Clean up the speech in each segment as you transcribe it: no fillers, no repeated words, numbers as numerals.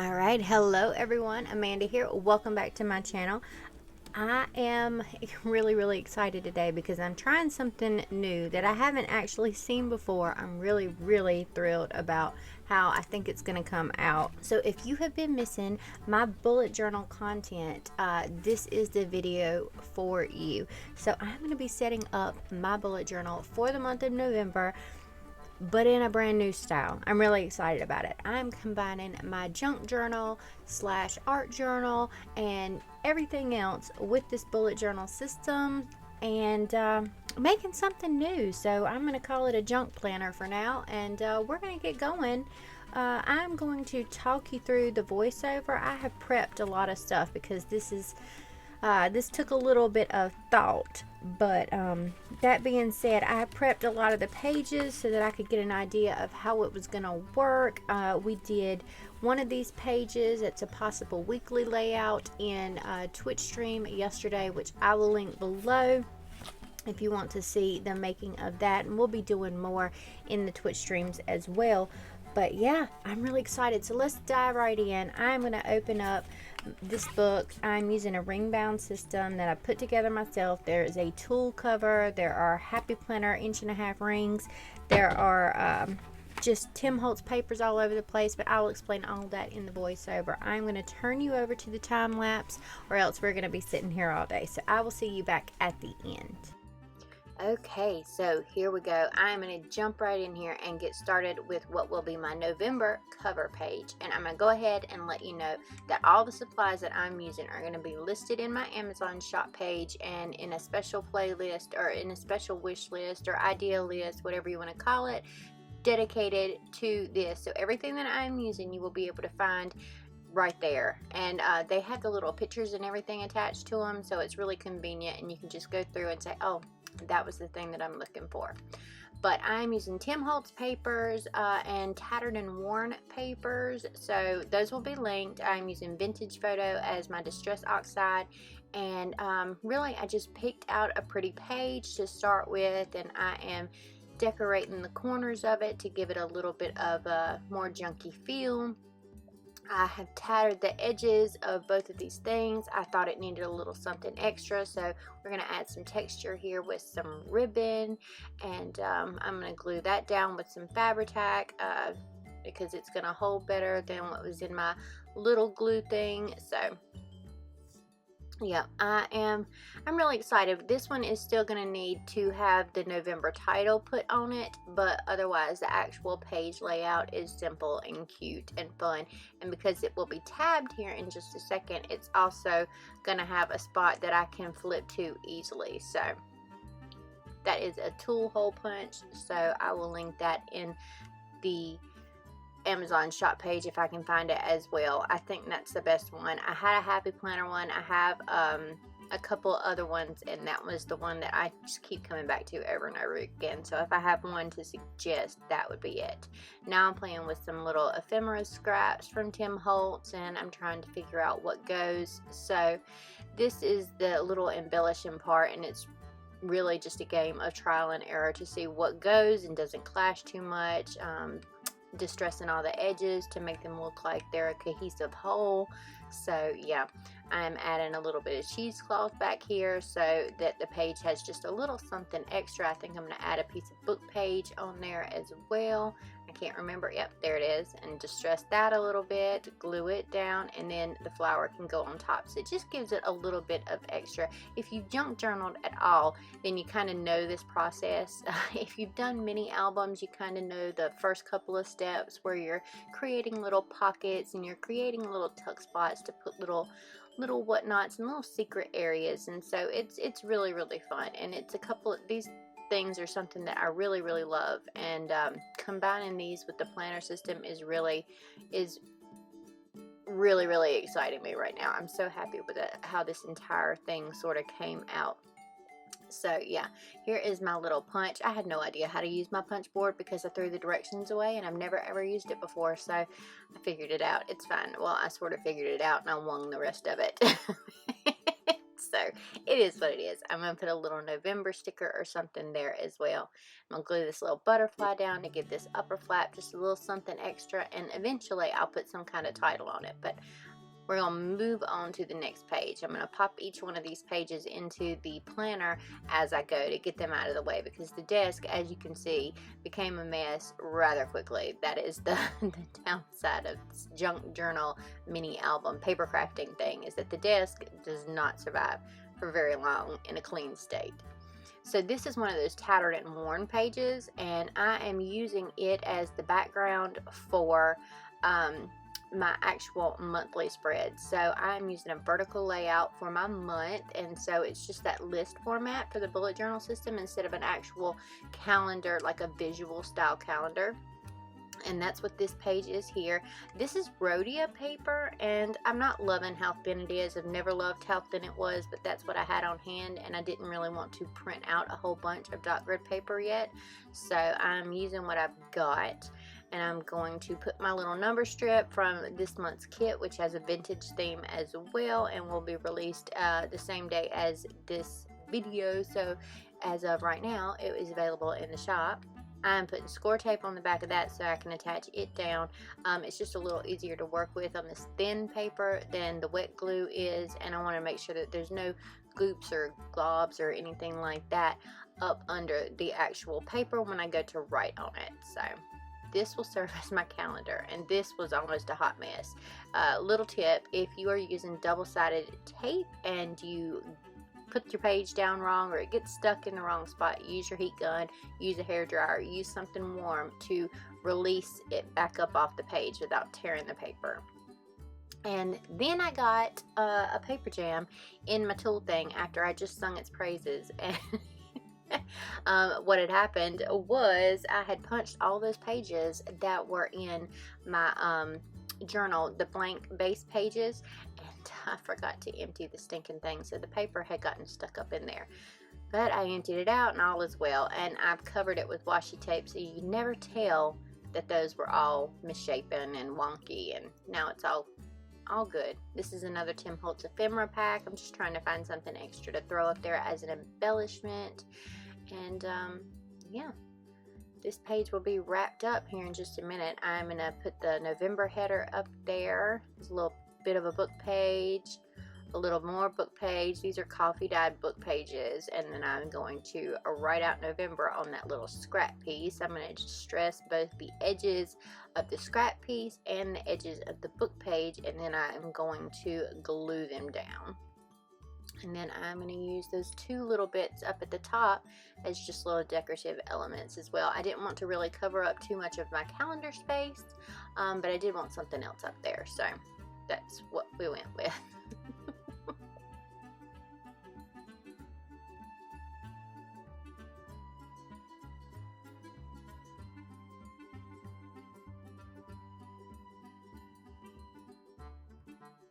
All right, hello everyone. Amanda here. Welcome back to my channel. I am really excited today because I'm trying something new that I haven't actually seen before. I'm really thrilled about how I think it's going to come out. So if you have been missing my bullet journal content, this is the video for you. So I'm going to be setting up my bullet journal for the month of November, but in a brand new style. I'm really excited about it. I'm combining my junk journal slash art journal and everything else with this bullet journal system and making something new. So I'm going to call it a junk planner for now, and we're going to get going. I'm going to talk you through the voiceover. I have prepped a lot of stuff because this took a little bit of thought, but that being said, I prepped a lot of the pages so that I could get an idea of how it was going to work. We did one of these pages. It's a possible weekly layout in Twitch stream yesterday, which I will link below if you want to see the making of that, and we'll be doing more in the Twitch streams as well. But yeah, I'm really excited. So let's dive right in. I'm going to open up this book. I'm using a ring bound system that I put together myself. There is a tool cover. There are Happy Planner 1.5" rings. There are just Tim Holtz papers all over the place, but I will explain all that in the voiceover. I'm going to turn you over to the time lapse, or else we're going to be sitting here all day. So I will see you back at the end. Okay, so here we go. I'm going to jump right in here and get started with what will be my November cover page. And I'm going to go ahead and let you know that all the supplies that I'm using are going to be listed in my Amazon shop page and in a special playlist or in a special wish list or idea list, whatever you want to call it, dedicated to this. So everything that I'm using you will be able to find right there, and they have the little pictures and everything attached to them, so it's really convenient, and you can just go through and say, oh, that was the thing that I'm looking for. But I'm using Tim Holtz papers and tattered and worn papers, so those will be linked. I'm using Vintage Photo as my distress oxide, and really I just picked out a pretty page to start with, and I am decorating the corners of it to give it a little bit of a more junky feel. I have tattered the edges of both of these things. I thought it needed a little something extra, so we're going to add some texture here with some ribbon, and I'm going to glue that down with some Fabri-Tac because it's going to hold better than what was in my little glue thing. So yeah, I'm really excited. This one is still going to need to have the November title put on it, but otherwise the actual page layout is simple and cute and fun. And because it will be tabbed here in just a second, it's also going to have a spot that I can flip to easily. So that is a tool hole punch, so I will link that in the Amazon shop page if I can find it as well. I think that's the best one. I had a Happy Planner one. I have a couple other ones, and that was the one that I just keep coming back to over and over again. So if I have one to suggest, that would be it. Now I'm playing with some little ephemera scraps from Tim Holtz, and I'm trying to figure out what goes. So this is the little embellishing part, and it's really just a game of trial and error to see what goes and doesn't clash too much. Distressing all the edges to make them look like they're a cohesive whole. So yeah, I'm adding a little bit of cheesecloth back here so that the page has just a little something extra. I think I'm going to add a piece of book page on there as well. I can't remember. Yep, there it is. And distress that a little bit, glue it down, and then the flower can go on top. So it just gives it a little bit of extra. If you've junk journaled at all, then you kind of know this process. If you've done mini albums, you kind of know the first couple of steps where you're creating little pockets and you're creating little tuck spots to put little whatnots and little secret areas. And so it's really fun, and it's a couple of these things are something that I really love, and combining these with the planner system is really exciting me right now. I'm so happy with it, how this entire thing sort of came out. So yeah, here is my little punch. I had no idea how to use my punch board because I threw the directions away, and I've never ever used it before, so I figured it out. It's fine. Well, I sort of figured it out, and I won the rest of it. So it is what it is. I'm going to put a little November sticker or something there as well. I'm going to glue this little butterfly down to give this upper flap just a little something extra, and eventually I'll put some kind of title on it. But we're going to move on to the next page. I'm going to pop each one of these pages into the planner as I go to get them out of the way, because the desk, as you can see, became a mess rather quickly. That is the downside of this junk journal mini album paper crafting thing, is that the desk does not survive for very long in a clean state. So this is one of those tattered and worn pages, and I am using it as the background for my actual monthly spread. So I'm using a vertical layout for my month, and so it's just that list format for the bullet journal system instead of an actual calendar, like a visual style calendar. And that's what this page is here. This is rhodia paper, and I'm not loving how thin it is. I've never loved how thin it was, but that's what I had on hand, and I didn't really want to print out a whole bunch of dot grid paper yet, so I'm using what I've got. And I'm going to put my little number strip from this month's kit, which has a vintage theme as well, and will be released the same day as this video. So as of right now, it is available in the shop. I'm putting score tape on the back of that so I can attach it down. It's just a little easier to work with on this thin paper than the wet glue is, and I want to make sure that there's no goops or globs or anything like that up under the actual paper when I go to write on it. So this will serve as my calendar, and this was almost a hot mess. Little tip, if you are using double-sided tape and you put your page down wrong or it gets stuck in the wrong spot, use your heat gun, use a hair dryer, use something warm to release it back up off the page without tearing the paper. And then I got a paper jam in my tool thing after I just sung its praises, and what had happened was I had punched all those pages that were in my journal, the blank base pages, and I forgot to empty the stinking thing, so the paper had gotten stuck up in there. But I emptied it out and all is well, and I've covered it with washi tape so you can never tell that those were all misshapen and wonky, and now it's all good. This is another Tim Holtz ephemera pack. I'm just trying to find something extra to throw up there as an embellishment. And yeah, this page will be wrapped up here in just a minute. I'm going to put the November header up there. It's a little bit of a book page, a little more book page. These are coffee dyed book pages, and then I'm going to write out November on that little scrap piece. I'm going to stress both the edges of the scrap piece and the edges of the book page, and then I'm going to glue them down. And then I'm going to use those two little bits up at the top as just little decorative elements as well. I didn't want to really cover up too much of my calendar space, but I did want something else up there, so that's what we went with.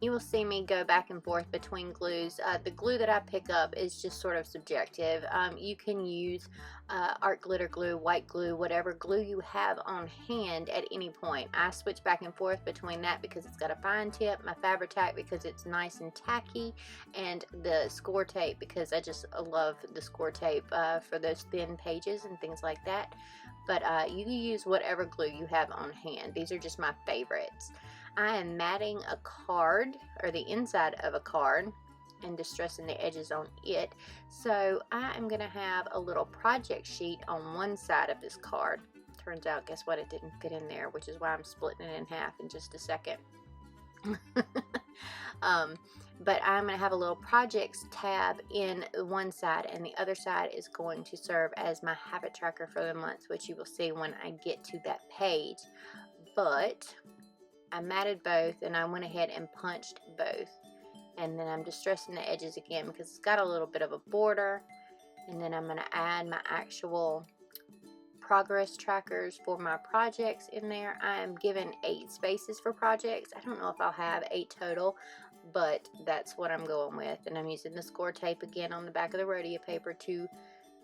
You will see me go back and forth between glues. The glue that I pick up is just sort of subjective. You can use art glitter glue, white glue, whatever glue you have on hand at any point. I switch back and forth between that because it's got a fine tip, my Fabri-Tac because it's nice and tacky, and the score tape because I just love the score tape for those thin pages and things like that. But you can use whatever glue you have on hand. These are just my favorites. I am matting a card, or the inside of a card, and distressing the edges on it. So I am going to have a little project sheet on one side of this card. Turns out, guess what, it didn't fit in there, which is why I'm splitting it in half in just a second. But I'm going to have a little projects tab in one side, and the other side is going to serve as my habit tracker for the month, which you will see when I get to that page. But I matted both, and I went ahead and punched both, and then I'm distressing the edges again because it's got a little bit of a border. And then I'm going to add my actual progress trackers for my projects in there. I am given 8 spaces for projects. I don't know if I'll have 8 total, but that's what I'm going with. And I'm using the score tape again on the back of the rhodia paper to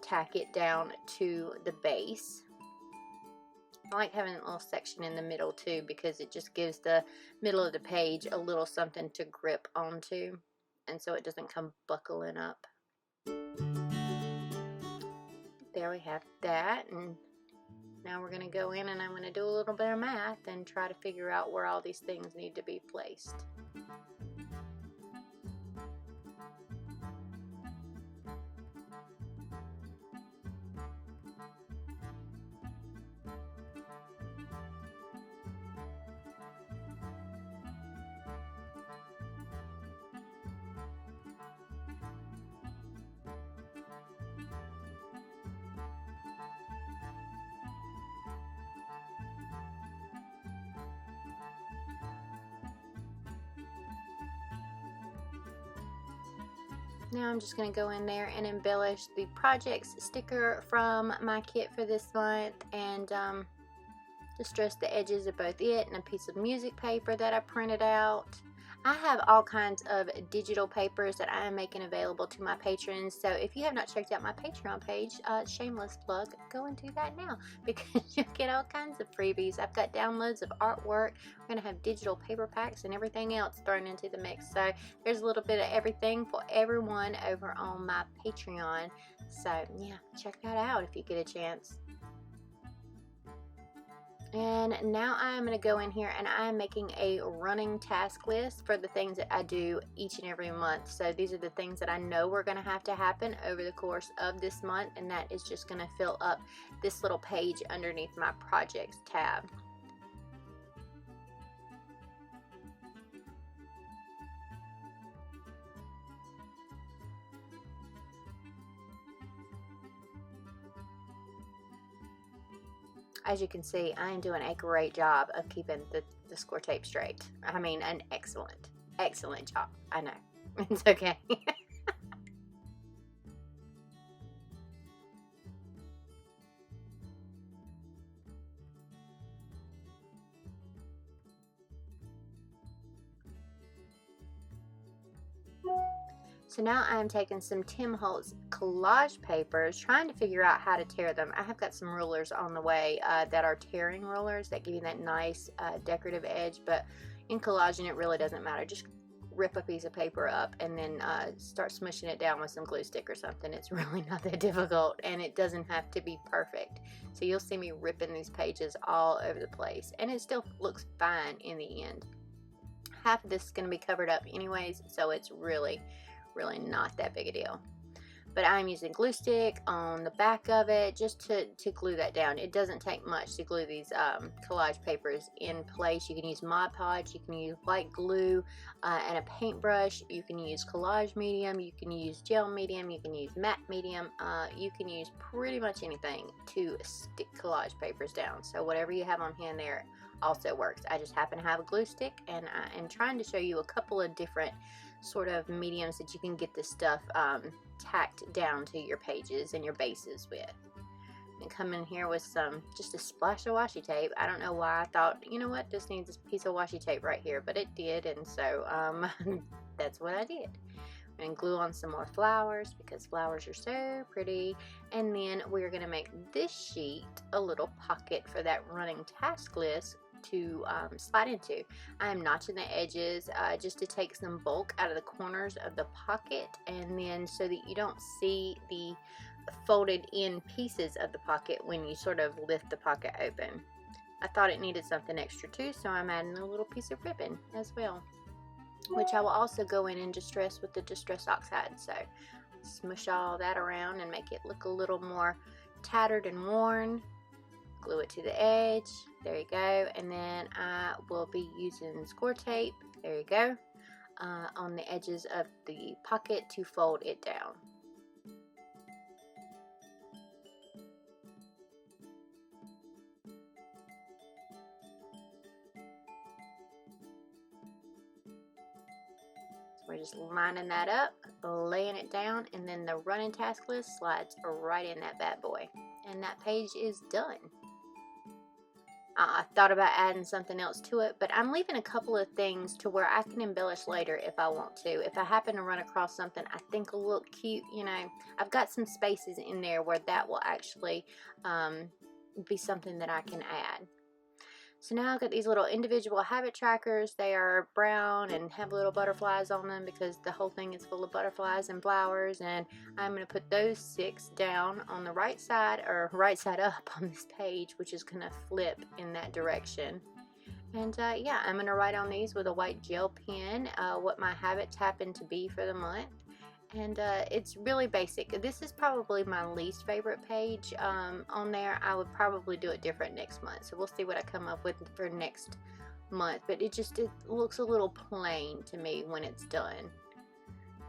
tack it down to the base. I like having a little section in the middle too, because it just gives the middle of the page a little something to grip onto. and so it doesn't come buckling up. There we have that, and now we're going to go in and I'm going to do a little bit of math and try to figure out where all these things need to be placed. Now I'm just going to go in there and embellish the projects sticker from my kit for this month, and distress the edges of both it and a piece of music paper that I printed out. I have all kinds of digital papers that I am making available to my patrons, so if you have not checked out my Patreon page, shameless plug, go and do that now, because you'll get all kinds of freebies. I've got downloads of artwork. We're going to have digital paper packs and everything else thrown into the mix, so there's a little bit of everything for everyone over on my Patreon. So yeah, check that out if you get a chance. And now I'm going to go in here and I'm making a running task list for the things that I do each and every month. So these are the things that I know are going to have to happen over the course of this month, and that is just going to fill up this little page underneath my projects tab. As you can see, I am doing a great job of keeping the score tape straight. I mean, an excellent job. I know. It's okay. So now I'm taking some Tim Holtz collage papers, trying to figure out how to tear them. I have got some rulers on the way that are tearing rulers that give you that nice decorative edge, but in collaging it really doesn't matter. Just rip a piece of paper up and then start smushing it down with some glue stick or something. It's really not that difficult, and it doesn't have to be perfect. So you'll see me ripping these pages all over the place, and it still looks fine in the end. Half of this is going to be covered up anyways, so it's really not that big a deal. But I'm using glue stick on the back of it just to glue that down. It doesn't take much to glue these collage papers in place. You can use Mod Podge, you can use white glue and a paintbrush. You can use collage medium, you can use gel medium, you can use matte medium. You can use pretty much anything to stick collage papers down. So whatever you have on hand there also works. I just happen to have a glue stick, and I am trying to show you a couple of different sort of mediums that you can get this stuff tacked down to your pages and your bases with. And come in here with just a splash of washi tape. I don't know why I thought, you know what, this needs a piece of washi tape right here, but it did, and so that's what I did. I'm going to glue on some more flowers because flowers are so pretty, and then we're going to make this sheet a little pocket for that running task list to slide into. I'm notching the edges just to take some bulk out of the corners of the pocket, and then so that you don't see the folded in pieces of the pocket when you sort of lift the pocket open. I thought it needed something extra too, so I'm adding a little piece of ribbon as well, which I will also go in and distress with the Distress Oxide. So smush all that around and make it look a little more tattered and worn. Glue it to the edge. There you go. And then I will be using score tape. There you go. On the edges of the pocket to fold it down. We're just lining that up, laying it down, and then the running task list slides right in that bad boy. And that page is done. I thought about adding something else to it, but I'm leaving a couple of things to where I can embellish later if I want to. If I happen to run across something I think will look cute, you know, I've got some spaces in there where that will actually be something that I can add. So now I've got these little individual habit trackers. They are brown and have little butterflies on them because the whole thing is full of butterflies and flowers. And I'm going to put those 6 down on the right side, or right side up on this page, which is going to flip in that direction. And yeah, I'm going to write on these with a white gel pen what my habits happen to be for the month. And it's really basic. This is probably my least favorite page on there. I would probably do it different next month. So we'll see what I come up with for next month. But it looks a little plain to me when it's done.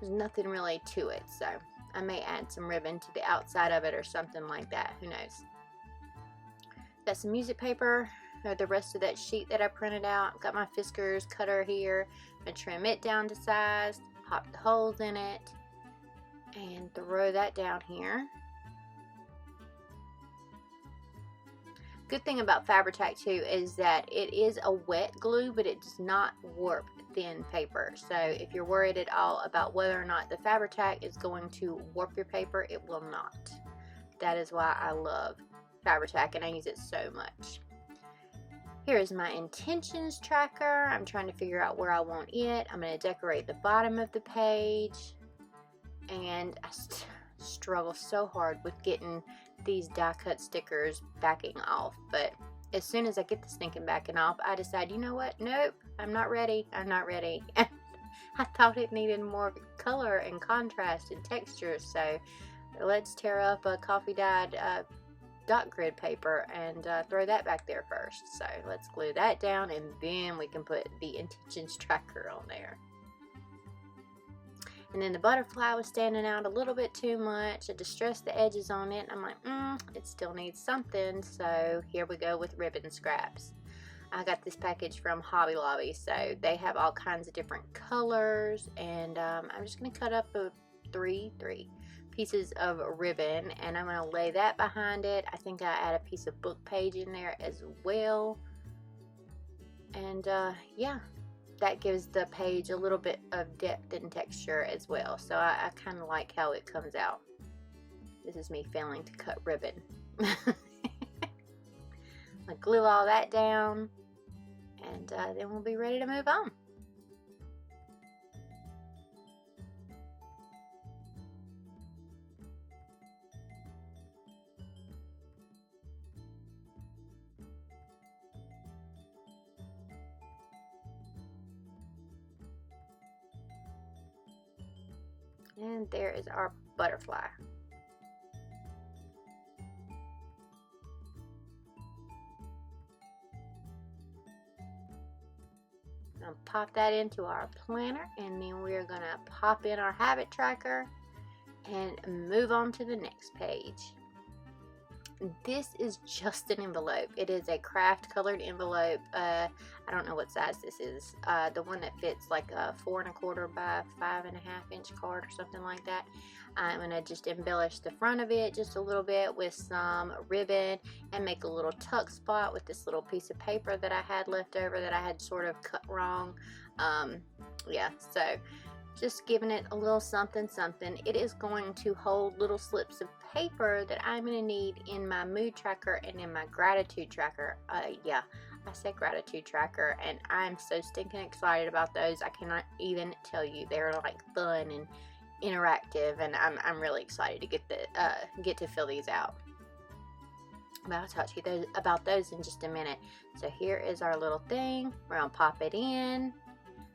There's nothing really to it. So I may add some ribbon to the outside of it or something like that. Who knows? Got some music paper, or the rest of that sheet that I printed out. Got my Fiskars cutter here. I'm going to trim it down to size, pop the holes in it, and throw that down here. Good thing about Fabri-Tac too is that it is a wet glue, but it does not warp thin paper. So if you're worried at all about whether or not the Fabri-Tac is going to warp your paper, it will not. That is why I love Fabri-Tac and I use it so much. Here is my intentions tracker. I'm trying to figure out where I want it. I'm going to decorate the bottom of the page. And I struggle so hard with getting these die cut stickers backing off, but as soon as I get this thinking backing off, I decide, you know what, nope, I'm not ready. I thought it needed more color and contrast and texture, so let's tear up a coffee dyed dot grid paper and throw that back there first. So let's glue that down, and then we can put the intentions tracker on there. And then the butterfly was standing out a little bit too much. I distressed the edges on it. I'm like, it still needs something. So here we go with ribbon scraps. I got this package from Hobby Lobby. So they have all kinds of different colors. And I'm just going to cut up three pieces of ribbon. And I'm going to lay that behind it. I think I add a piece of book page in there as well. And yeah. That gives the page a little bit of depth and texture as well. So I kind of like how it comes out. This is me failing to cut ribbon. I glue all that down, and then we'll be ready to move on. And there is our butterfly. I'll pop that into our planner, and then we're going to pop in our habit tracker and move on to the next page. This is just an envelope. It is a craft colored envelope. I don't know what size this is. The one that fits like a 4 1/4 by 5 1/2 inch card or something like that. I'm going to just embellish the front of it just a little bit with some ribbon and make a little tuck spot with this little piece of paper that I had left over that I had sort of cut wrong. Yeah, so just giving it a little something. It is going to hold little slips of paper that I'm going to need in my mood tracker and in my gratitude tracker. Yeah, I said gratitude tracker, and I'm so stinking excited about those. I cannot even tell you. They're like fun and interactive, and I'm really excited to get to fill these out. But I'll talk to you about those in just a minute. So here is our little thing. We're going to pop it in.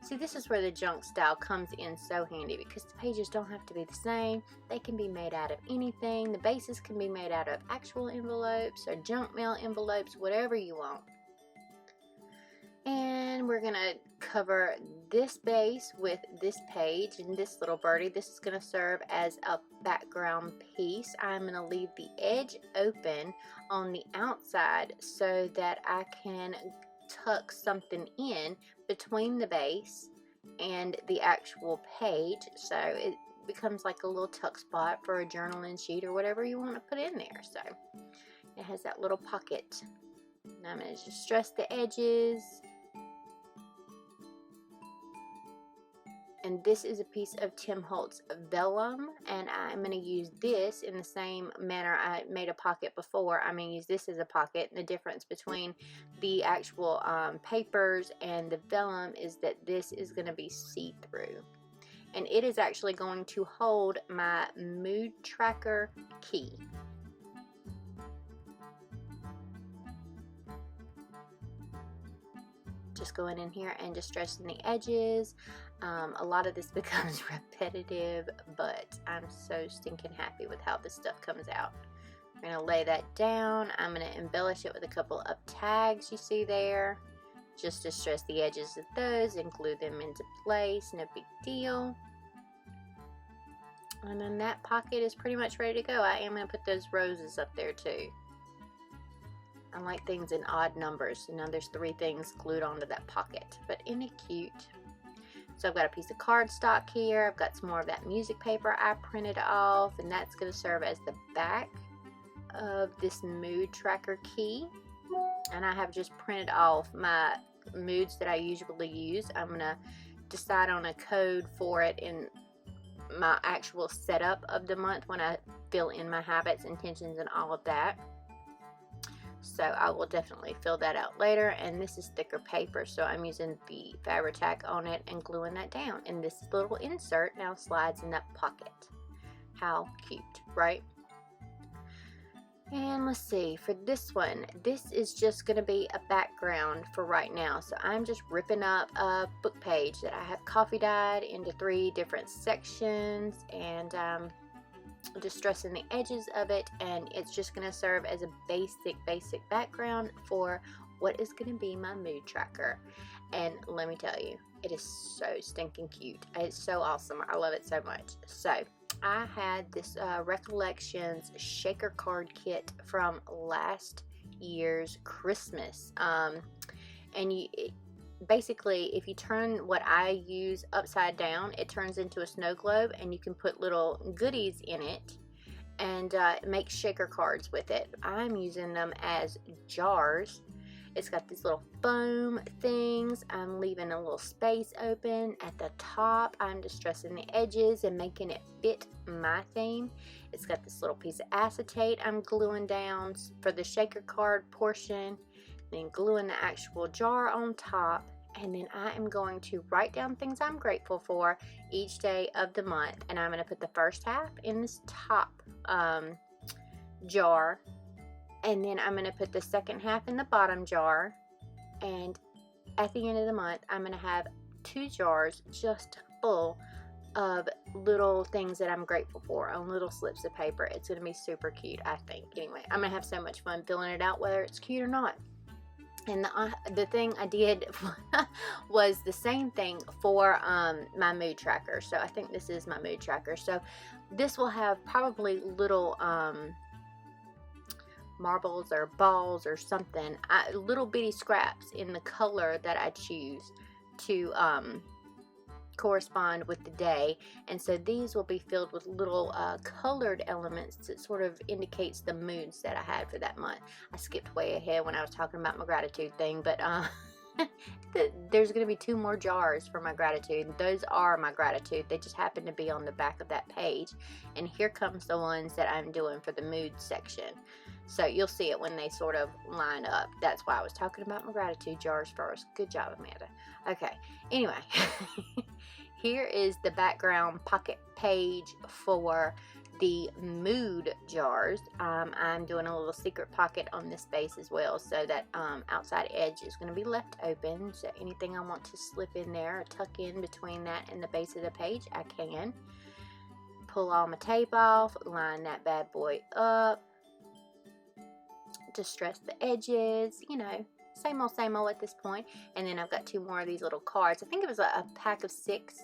See, this is where the junk style comes in so handy, because the pages don't have to be the same. They can be made out of anything. The bases can be made out of actual envelopes or junk mail envelopes, whatever you want. And we're going to cover this base with this page and this little birdie. This is going to serve as a background piece. I'm going to leave the edge open on the outside so that I can tuck something in between the base and the actual page, so it becomes like a little tuck spot for a journaling sheet or whatever you want to put in there. So it has that little pocket. And I'm going to just stress the edges. And this is a piece of Tim Holtz vellum, and I'm going to use this in the same manner I made a pocket before. I'm going to use this as a pocket. And the difference between the actual papers and the vellum is that this is going to be see-through. And it is actually going to hold my mood tracker key. Just going in here and just stretching the edges. A lot of this becomes repetitive, but I'm so stinking happy with how this stuff comes out. I'm going to lay that down. I'm going to embellish it with a couple of tags you see there, just to stress the edges of those and glue them into place. No big deal. And then that pocket is pretty much ready to go. I am going to put those roses up there too. I like things in odd numbers. So now there's 3 things glued onto that pocket, but isn't it cute? So I've got a piece of cardstock here. I've got some more of that music paper I printed off, and that's going to serve as the back of this mood tracker key. And I have just printed off my moods that I usually use. I'm going to decide on a code for it in my actual setup of the month when I fill in my habits, intentions, and all of that. So I will definitely fill that out later. And this is thicker paper, so I'm using the Fabri-Tac on it and gluing that down. And this little insert now slides in that pocket. How cute, right? And let's see, for this one, this is just going to be a background for right now. So I'm just ripping up a book page that I have coffee dyed into 3 different sections, and just stressing the edges of it, and it's just going to serve as a basic background for what is going to be my mood tracker. And let me tell you, it is so stinking cute. It's so awesome. I love it so much. So I had this Recollections shaker card kit from last year's Christmas, and basically, if you turn what I use upside down, it turns into a snow globe, and you can put little goodies in it and make shaker cards with it. I'm using them as jars. It's got these little foam things. I'm leaving a little space open at the top. I'm distressing the edges and making it fit my theme. It's got this little piece of acetate I'm gluing down for the shaker card portion, then gluing the actual jar on top. And then I am going to write down things I'm grateful for each day of the month, and I'm going to put the first half in this top jar, and then I'm going to put the second half in the bottom jar. And at the end of the month, I'm going to have 2 jars just full of little things that I'm grateful for on little slips of paper. It's going to be super cute, I think. Anyway, I'm going to have so much fun filling it out, whether it's cute or not. And the thing I did was the same thing for my mood tracker. So I think this is my mood tracker. So this will have probably little marbles or balls or something, little bitty scraps in the color that I choose to correspond with the day. And so these will be filled with little colored elements that sort of indicates the moods that I had for that month. I skipped way ahead when I was talking about my gratitude thing, but there's going to be 2 more jars for my gratitude. Those are my gratitude. They just happen to be on the back of that page. And here comes the ones that I'm doing for the mood section. So you'll see it when they sort of line up. That's why I was talking about my gratitude jars first. Good job, Amanda. Okay, anyway, here is the background pocket page for the mood jars. I'm doing a little secret pocket on this base as well, so that outside edge is going to be left open. So anything I want to slip in there or tuck in between that and the base of the page, I can. Pull all my tape off, line that bad boy up, distress the edges, you know, same old at this point. And then I've got 2 more of these little cards. I think it was a pack of 6,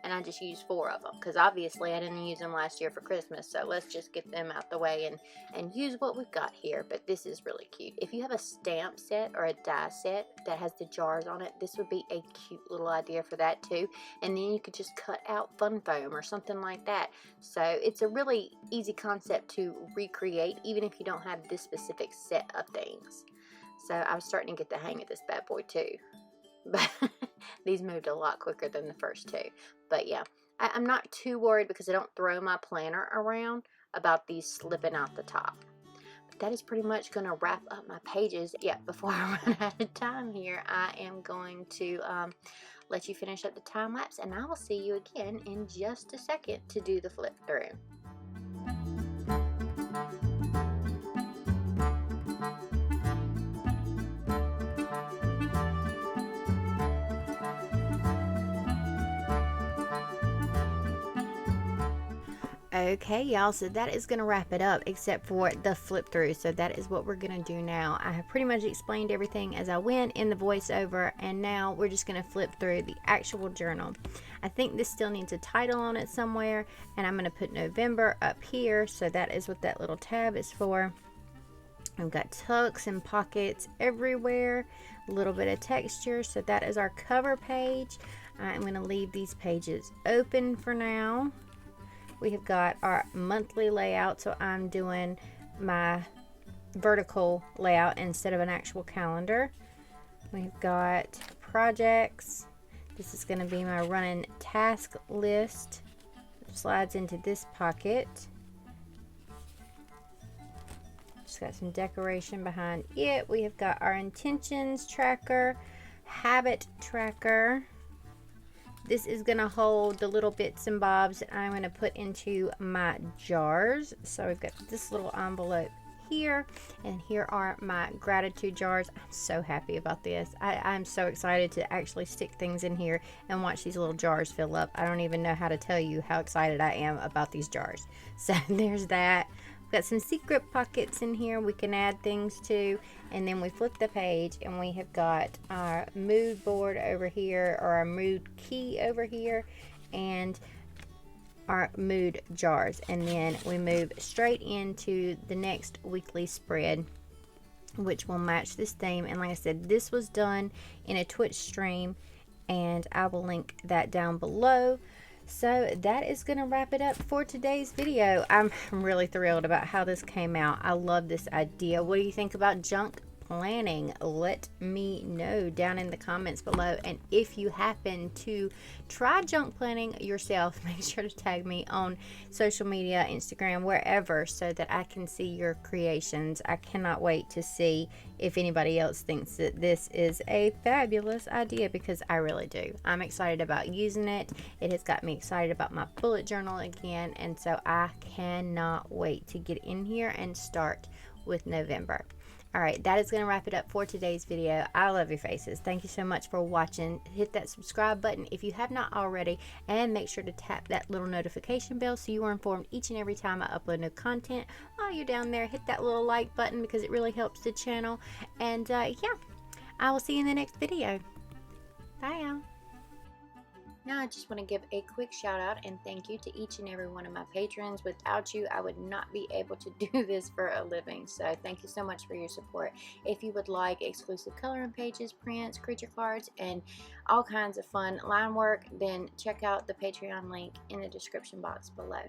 and I just used 4 of them because obviously I didn't use them last year for Christmas. So let's just get them out the way and use what we've got here. But this is really cute. If you have a stamp set or a die set that has the jars on it, this would be a cute little idea for that too. And then you could just cut out fun foam or something like that. So it's a really easy concept to recreate, even if you don't have this specific set of things. So I was starting to get the hang of this bad boy too. But These moved a lot quicker than the first two. But yeah, I'm not too worried because I don't throw my planner around about these slipping out the top. But that is pretty much going to wrap up my pages. Yeah, before I run out of time here, I am going to let you finish up the time lapse, and I will see you again in just a second to do the flip through. Okay, y'all, so that is going to wrap it up except for the flip through. So that is what we're going to do now. I have pretty much explained everything as I went in the voiceover, and now we're just going to flip through the actual journal. I think this still needs a title on it somewhere, and I'm going to put November up here. So that is what that little tab is for. I've got tucks and pockets everywhere, a little bit of texture. So that is our cover page. I'm going to leave these pages open for now. We have got our monthly layout, so I'm doing my vertical layout instead of an actual calendar. We've got projects. This is going to be my running task list. It slides into this pocket. Just got some decoration behind it. We have got our intentions tracker, habit tracker. This is going to hold the little bits and bobs that I'm going to put into my jars. So we've got this little envelope here, and here are my gratitude jars. I'm so happy about this. I'm so excited to actually stick things in here and watch these little jars fill up. I don't even know how to tell you how excited I am about these jars. So there's that. We've got some secret pockets in here we can add things to, and then we flip the page and we have got our mood board over here, or our mood key over here, and our mood jars, and then we move straight into the next weekly spread, which will match this theme. And like I said, this was done in a Twitch stream, and I will link that down below. So that is going to wrap it up for today's video. I'm really thrilled about how this came out. I love this idea. What do you think about junk planning? Let me know down in the comments below. And if you happen to try junk planning yourself, make sure to tag me on social media, Instagram, wherever, so that I can see your creations. I cannot wait to see if anybody else thinks that this is a fabulous idea, because I really do. I'm excited about using it. It has got me excited about my bullet journal again, and so I cannot wait to get in here and start with November. Alright, that is going to wrap it up for today's video. I love your faces. Thank you so much for watching. Hit that subscribe button if you have not already, and make sure to tap that little notification bell so you are informed each and every time I upload new content. While you're down there, hit that little like button because it really helps the channel. And yeah, I will see you in the next video. Bye, y'all. Now I just want to give a quick shout out and thank you to each and every one of my patrons. Without you, I would not be able to do this for a living. So thank you so much for your support. If you would like exclusive coloring pages, prints, creature cards, and all kinds of fun line work, then check out the Patreon link in the description box below.